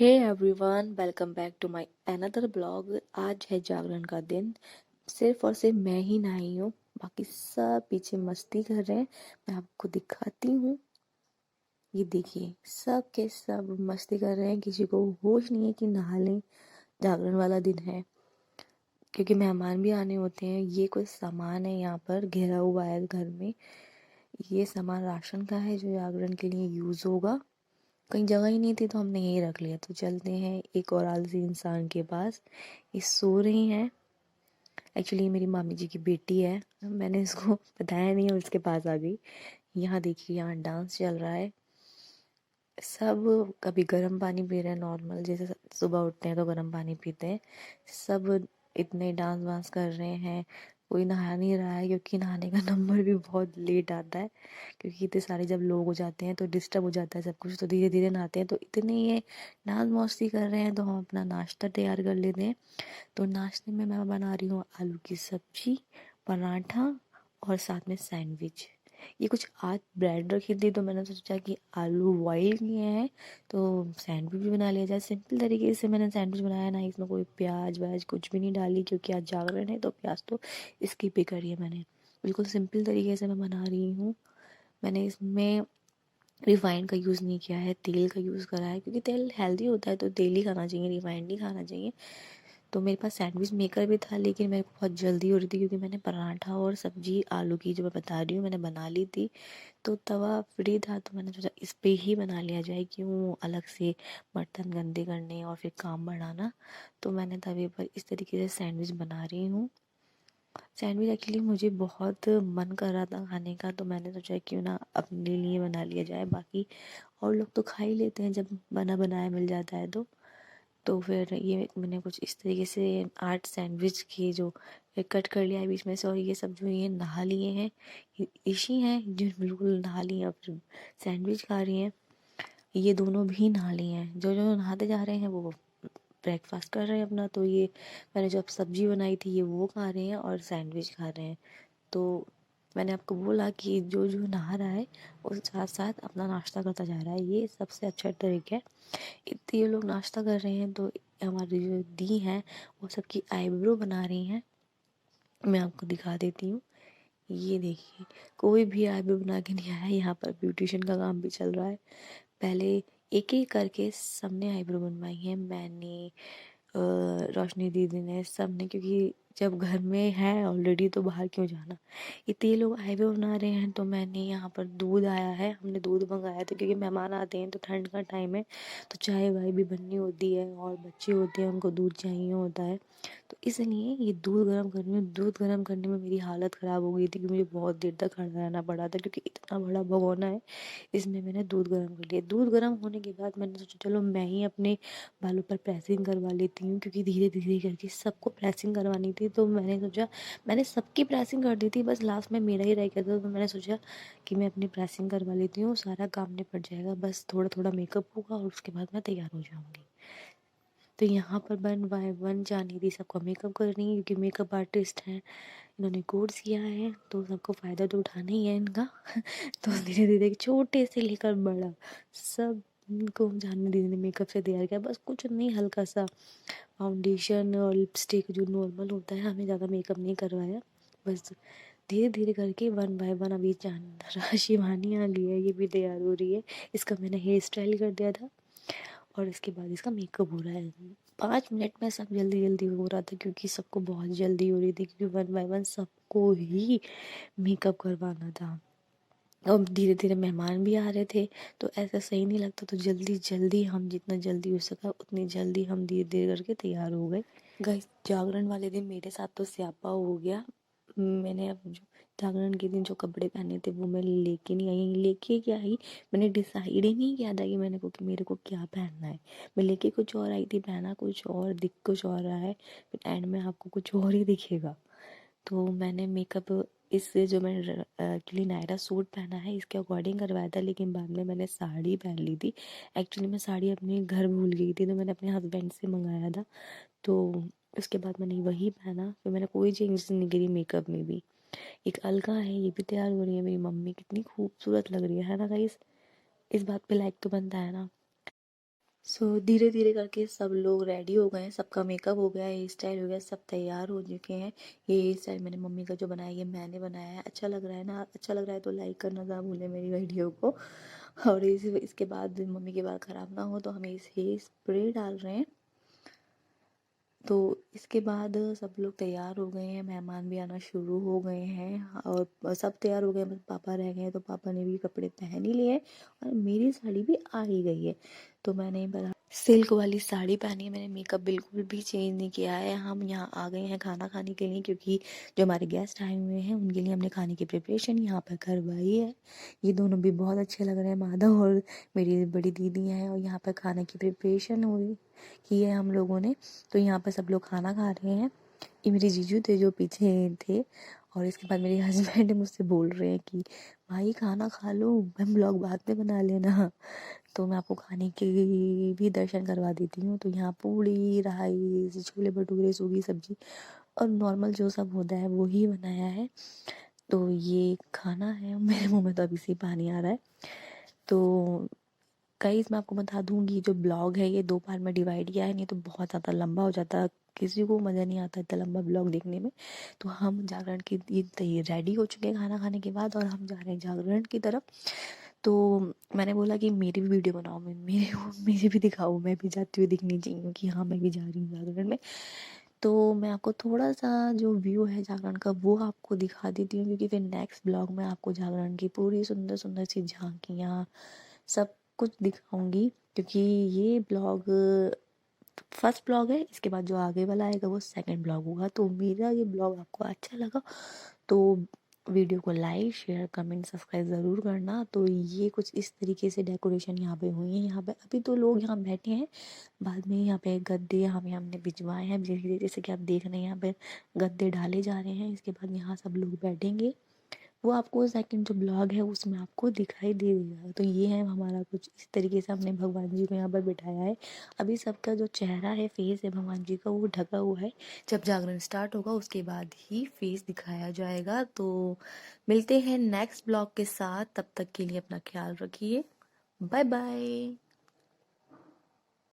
Hey everyone, welcome back to my another blog. आज है जागरण का दिन। सिर्फ और सिर्फ मैं ही नहाई हूँ, बाकी सब पीछे मस्ती कर रहे हैं। मैं आपको दिखाती हूँ। ये देखिए, सब के सब मस्ती कर रहे हैं। किसी को होश नहीं है कि नहा लें, जागरण वाला दिन है। क्योंकि मेहमान भी आने होते हैं। ये कुछ सामान है यहाँ पर घिरा हुआ है घर में। ये सामान राशन का है जो जागरण के लिए यूज़ होगा। कहीं जगह ही नहीं थी तो हमने यही रख लिया। तो चलते हैं एक और आलसी इंसान के पास। ये सो रही हैं। एक्चुअली मेरी मामी जी की बेटी है। मैंने इसको बताया नहीं और उसके पास आ गई। यहाँ देखिए, यहाँ डांस चल रहा है। सब कभी गर्म पानी पी रहे हैं, नॉर्मल जैसे सुबह उठते हैं तो गर्म पानी पीते हैं। सब इतने डांस वांस कर रहे हैं। कोई नहा नहीं रहा है क्योंकि नहाने का नंबर भी बहुत लेट आता है। क्योंकि इतने सारे जब लोग हो जाते हैं तो डिस्टर्ब हो जाता है सब कुछ, तो धीरे धीरे नहाते हैं। तो इतने ये डांस मस्ती कर रहे हैं तो हम अपना नाश्ता तैयार कर लेते हैं। तो नाश्ते में मैं बना रही हूँ आलू की सब्जी, पराठा और साथ में सैंडविच। ये कुछ आज ब्रेड रखी थी तो मैंने सोचा कि आलू बॉईल किए हैं तो सैंडविच भी बना लिया जाए। सिंपल तरीके से मैंने सैंडविच बनाया ना, इसमें कोई प्याज व्याज कुछ भी नहीं डाली क्योंकि आज जागरण है तो प्याज तो स्किप ही करी है मैंने। बिल्कुल सिंपल तरीके से मैं बना रही हूँ। मैंने इसमें रिफाइंड का यूज़ नहीं किया है, तेल का यूज़ करा है क्योंकि तेल हेल्दी होता है तो तेल ही खाना चाहिए, रिफाइंड नहीं खाना चाहिए। तो मेरे पास सैंडविच मेकर भी था लेकिन मेरे को बहुत जल्दी हो रही थी क्योंकि मैंने पराठा और सब्जी आलू की जो मैं बता रही हूँ मैंने बना ली थी। तो तवा फ्री था तो मैंने सोचा इस पे ही बना लिया जाए, क्यों अलग से बर्तन गंदे करने और फिर काम बढ़ाना। तो मैंने तवे पर इस तरीके से सैंडविच बना रही हूँ। सैंडविच एक्चुअली मुझे बहुत मन कर रहा था खाने का तो मैंने सोचा क्यों ना अपने लिए बना लिया जाए। बाकी और लोग तो खा ही लेते हैं जब बना बनाया मिल जाता है तो फिर ये मैंने कुछ इस तरीके से 8 सैंडविच की जो कट कर लिया है बीच में से। और ये सब जो ये नहा लिए हैं, ईशी हैं जो बिल्कुल नहा लिए हैं और फिर सैंडविच खा रही हैं। ये दोनों भी नहा लिए हैं। जो जो नहाते जा रहे हैं वो ब्रेकफास्ट कर रहे हैं अपना। तो ये मैंने जो अब सब्जी बनाई थी ये वो खा रहे हैं और सैंडविच खा रहे हैं। तो मैंने आपको बोला कि जो जो नहा रहा है वो साथ साथ अपना नाश्ता करता जा रहा है। ये सबसे अच्छा तरीका है। इतने ये लोग नाश्ता कर रहे हैं तो हमारी जो दी हैं वो सबकी आईब्रो बना रही हैं। मैं आपको दिखा देती हूँ। ये देखिए, कोई भी आईब्रो बना के नहीं आया। यहाँ पर ब्यूटिशियन का काम भी चल रहा है। पहले एक एक करके सबने आईब्रो बनवाई है। मैंने, रोशनी दीदी ने, सब ने, क्योंकि जब घर में है ऑलरेडी तो बाहर क्यों जाना। इतने लोग हाईवे बना रहे हैं तो मैंने यहाँ पर दूध आया है, हमने दूध मंगाया था क्योंकि मेहमान आते हैं तो ठंड का टाइम है तो चाय वाय भी बननी होती है और बच्चे होते हैं उनको दूध चाहिए होता है। तो इसलिए ये दूध गर्म कर रही हूँ। दूध गर्म करने में मेरी हालत ख़राब हो गई थी क्योंकि मुझे बहुत देर तक खड़ा रहना पड़ा था क्योंकि इतना बड़ा भगोना है। इसमें मैंने दूध गर्म कर लिया। दूध गर्म होने के बाद मैंने सोचा चलो मैं ही अपने बालों पर प्रेसिंग करवा लेती हूँ क्योंकि धीरे धीरे करके सबको प्रेसिंग करवानी थी। तो मैंने सोचा, मैंने सबकी प्रेसिंग कर दी थी, बस लास्ट में मेरा ही रह गया था। तो मैंने सोचा कि मैं अपनी प्रेसिंग करवा लेती हूँ, सारा काम निपट जाएगा, बस थोड़ा थोड़ा मेकअप होगा और उसके बाद मैं तैयार हो जाऊँगी। तो यहाँ पर 1 बाय 1 जानी थी सबका मेकअप कर रही है क्योंकि मेकअप आर्टिस्ट हैं, इन्होंने कोर्स किया है तो सबको फ़ायदा तो उठाना ही है इनका। तो धीरे धीरे छोटे से लेकर बड़ा सब को जानने दीदी ने मेकअप से तैयार किया। बस कुछ नहीं, हल्का सा फाउंडेशन और लिपस्टिक जो नॉर्मल होता है, हमें ज़्यादा मेकअप नहीं करवाया। बस धीरे धीरे करके 1 बाय 1 अभी जान शिवानी आ गई है, ये भी तैयार हो रही है। इसका मैंने हेयर स्टाइल कर दिया था और इसके बाद इसका मेकअप हो रहा है। 5 मिनट में सब जल्दी जल्दी हो रहा था क्योंकि सबको बहुत जल्दी हो रही थी क्योंकि 1 बाय 1 सबको ही मेकअप करवाना था। अब धीरे धीरे मेहमान भी आ रहे थे तो ऐसा सही नहीं लगता। तो जल्दी जल्दी हम जितना जल्दी हो सका उतनी जल्दी हम धीरे धीरे करके तैयार हो गए। गाइस, जागरण वाले दिन मेरे साथ तो स्यापा हो गया। मैंने अब जो जागरण के दिन जो कपड़े पहने थे वो मैं लेके नहीं आई। लेके क्या आई, मैंने डिसाइड ही नहीं किया था कि मेरे को क्या पहनना है। मैं लेके कुछ और आई थी, पहना कुछ और, दिख कुछ और रहा है, फिर एंड में आपको कुछ और ही दिखेगा। तो मैंने मेकअप इससे जो मैंने एक्चुअली नायरा सूट पहना है इसके अकॉर्डिंग करवाया था लेकिन बाद में मैंने साड़ी पहन ली थी। एक्चुअली मैं साड़ी अपने घर भूल गई थी तो मैंने अपने हस्बैंड से मंगाया था। तो उसके बाद मैंने वही पहना, फिर मैंने कोई चेंजेस नहीं करी मेकअप में भी। एक अलका है, ये भी तैयार हो रही है मेरी मम्मी, कितनी खूबसूरत लग रही है ना गाइस। इस बात पे लाइक तो बनता है ना। सो धीरे धीरे करके सब लोग रेडी हो गए हैं, सबका मेकअप हो गया, हेयर स्टाइल हो गया, सब तैयार हो चुके हैं। ये हेयर स्टाइल मैंने मम्मी का जो बनाया, ये मैंने बनाया है। अच्छा लग रहा है ना? अच्छा लग रहा है तो लाइक करना ना भूलें मेरी वीडियो को। और इसके बाद मम्मी के बाल ख़राब ना हो तो हम इस हेयर स्प्रे डाल रहे हैं। तो इसके बाद सब लोग तैयार हो गए हैं, मेहमान भी आना शुरू हो गए हैं और सब तैयार हो गए, बस पापा रह गए हैं। तो पापा ने भी कपड़े पहन ही लिए हैं और मेरी साड़ी भी आ ही गई है। तो मैंने सिल्क वाली साड़ी पहनी है, मैंने मेकअप बिल्कुल भी चेंज नहीं किया है। हम यहाँ आ गए हैं खाना खाने के लिए, क्योंकि जो हमारे गेस्ट आए हुए हैं उनके लिए हमने खाने की प्रिपरेशन यहाँ पर करवाई है। ये दोनों भी बहुत अच्छे लग रहे हैं, माधव और मेरी बड़ी दीदी हैं। और यहाँ पर खाने की प्रिपरेशन हुई की है हम लोगों ने। तो यहाँ पर सब लोग खाना खा रहे हैं। ये मेरे जीजू थे जो पीछे थे। और इसके बाद मेरे हस्बैंड मुझसे बोल रहे हैं कि भाई खाना खा लो, हम ब्लॉग बाद में बना लेना। तो मैं आपको खाने के भी दर्शन करवा देती हूँ। तो यहाँ पूड़ी, राइस, छोले भटूरे, सूखी सब्जी और नॉर्मल जो सब होता है वो ही बनाया है। तो ये खाना है, मेरे मुंह में तो अभी से पानी आ रहा है। तो गाइस मैं आपको बता दूँ कि जो ब्लॉग है ये 2 पार्ट में डिवाइड किया है, नहीं तो बहुत ज़्यादा लंबा हो जाता, किसी को मज़ा नहीं आता इतना लंबा ब्लॉग देखने में। तो हम जागरण की ये रेडी हो चुके हैं खाना खाने के बाद और हम जा रहे हैं जागरण की तरफ। तो मैंने बोला कि मेरी भी वीडियो बनाओ, मुझे भी दिखाओ, मैं भी जाती हुई दिखनी चाहिए कि हाँ मैं भी जा रही हूँ जागरण में। तो मैं आपको थोड़ा सा जो व्यू है जागरण का वो आपको दिखा देती हूँ, क्योंकि फिर नेक्स्ट ब्लॉग में आपको जागरण की पूरी सुंदर सुंदर सी झांकियाँ सब कुछ दिखाऊंगी। क्योंकि ये ब्लॉग फर्स्ट ब्लॉग है, इसके बाद जो आगे वाला आएगा वो सेकंड ब्लॉग होगा। तो मेरा ये ब्लॉग आपको अच्छा लगा तो वीडियो को लाइक, शेयर, कमेंट, सब्सक्राइब ज़रूर करना। तो ये कुछ इस तरीके से डेकोरेशन यहाँ पे हुई है। यहाँ पे अभी तो लोग यहाँ बैठे हैं, बाद में यहाँ पे गद्दे हमने भिजवाए हैं, जैसे कि आप देख रहे हैं यहाँ पे गद्दे डाले जा रहे हैं। इसके बाद यहाँ सब लोग बैठेंगे, वो आपको सेकंड जो ब्लॉग है उसमें आपको दिखाई दे देगा। तो ये है हमारा कुछ इस तरीके से हमने भगवान जी को यहाँ पर बिठाया है। अभी सबका जो चेहरा है, फेस है भगवान जी का, वो ढका हुआ है। जब जागरण स्टार्ट होगा उसके बाद ही फेस दिखाया जाएगा। तो मिलते हैं नेक्स्ट ब्लॉग के साथ, तब तक के लिए अपना ख्याल रखिए। Bye bye.